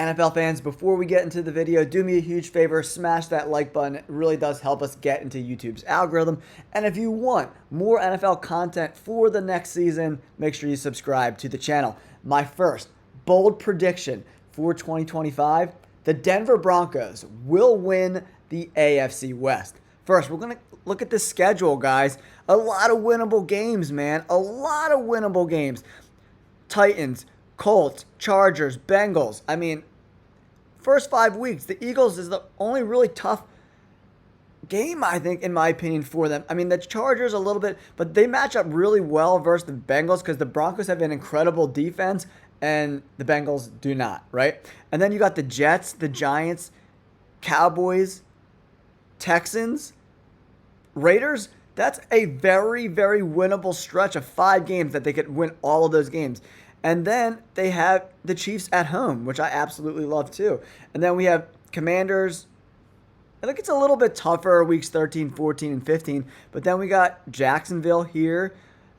NFL fans, before we get into the video, do me a huge favor, smash that like button. It really does help us get into YouTube's algorithm. And if you want more NFL content for the next season, make sure you subscribe to the channel. My first bold prediction for 2025, the Denver Broncos will win the AFC West. First, we're going to look at the schedule, guys. A lot of winnable games, man. A lot of winnable games. Titans, Colts, Chargers, Bengals. I mean, first 5 weeks, the Eagles is the only really tough game, I think, in my opinion, for them. I mean, the Chargers a little bit, but they match up really well versus the Bengals because the Broncos have an incredible defense and the Bengals do not, right? And then you got the Jets, the Giants, Cowboys, Texans, Raiders. That's a very, very winnable stretch of 5 games that they could win all of those games. And then they have the Chiefs at home, which I absolutely love too. And then we have Commanders. I think it's a little bit tougher weeks 13, 14, and 15. But then we got Jacksonville here.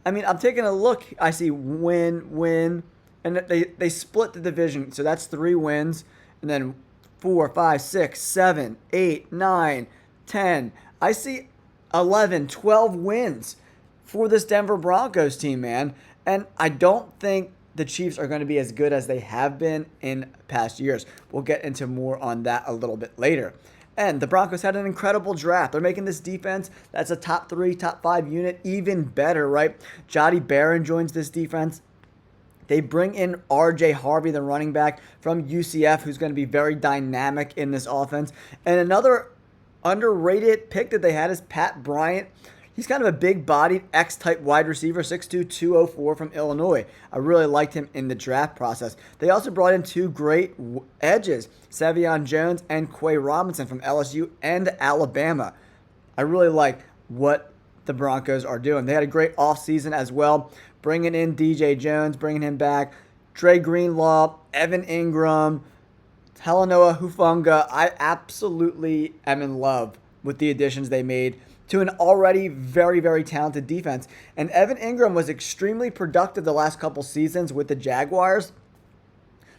I mean, I'm taking a look. I see win. And they split the division. So that's 3 wins. And then 4, 5, 6, 7, 8, 9, 10. I see 11, 12 wins for this Denver Broncos team, man. And I don't think the Chiefs are going to be as good as they have been in past years. We'll get into more on that a little bit later. And the Broncos had an incredible draft. They're making this defense that's a top 3, top 5 unit even better, right? Jody Barron joins this defense. They bring in RJ Harvey, the running back from UCF, who's going to be very dynamic in this offense. And another underrated pick that they had is Pat Bryant. He's kind of a big-bodied X-type wide receiver, 6'2", 204 from Illinois. I really liked him in the draft process. They also brought in 2 great edges, Savion Jones and Quay Robinson from LSU and Alabama. I really like what the Broncos are doing. They had a great offseason as well, bringing in DJ Jones, bringing him back, Dre Greenlaw, Evan Ingram, Talanoa Hufanga. I absolutely am in love with the additions they made to an already very, very talented defense. And Evan Ingram was extremely productive the last couple seasons with the Jaguars.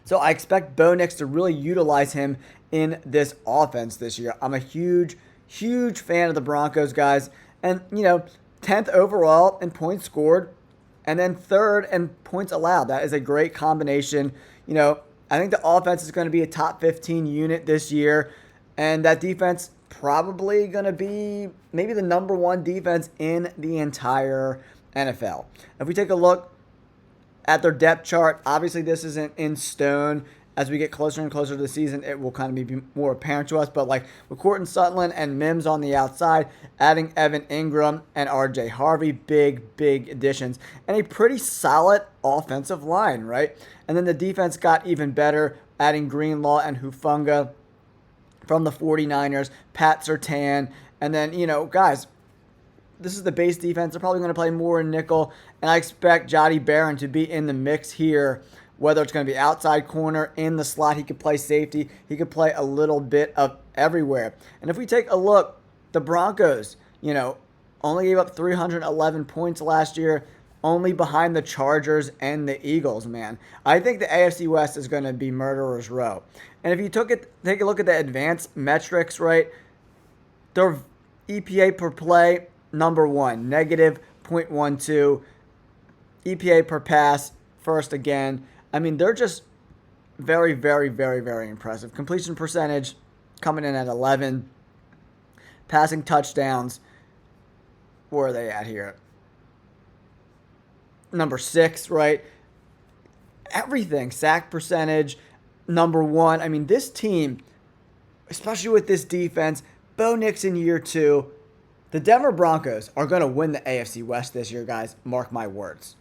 So I expect Bo Nix to really utilize him in this offense this year. I'm a huge, huge fan of the Broncos, guys. And, 10th overall in points scored and then 3rd in points allowed. That is a great combination. I think the offense is going to be a top 15 unit this year. And that defense probably going to be maybe the number 1 defense in the entire NFL. If we take a look at their depth chart, obviously this isn't in stone. As we get closer and closer to the season, it will kind of be more apparent to us. But like with Cortland Sutton and Mims on the outside, adding Evan Ingram and RJ Harvey, big additions. And a pretty solid offensive line, right? And then the defense got even better, adding Greenlaw and Hufanga from the 49ers, Pat Surtain, and then, guys, this is the base defense. They're probably going to play more in nickel, and I expect Jody Barron to be in the mix here, whether it's going to be outside corner, in the slot. He could play safety. He could play a little bit of everywhere. And if we take a look, the Broncos, only gave up 311 points last year, only behind the Chargers and the Eagles, man. I think the AFC West is going to be murderer's row. And if you take a look at the advanced metrics, right, their EPA per play, number 1, negative 0.12. EPA per pass, first again. I mean, they're just very, very, very, very impressive. Completion percentage coming in at 11. Passing touchdowns, where are they at here? Number 6, right? Everything. Sack percentage, number 1. I mean, this team, especially with this defense, Bo Nix in year 2, the Denver Broncos are going to win the AFC West this year, guys. Mark my words.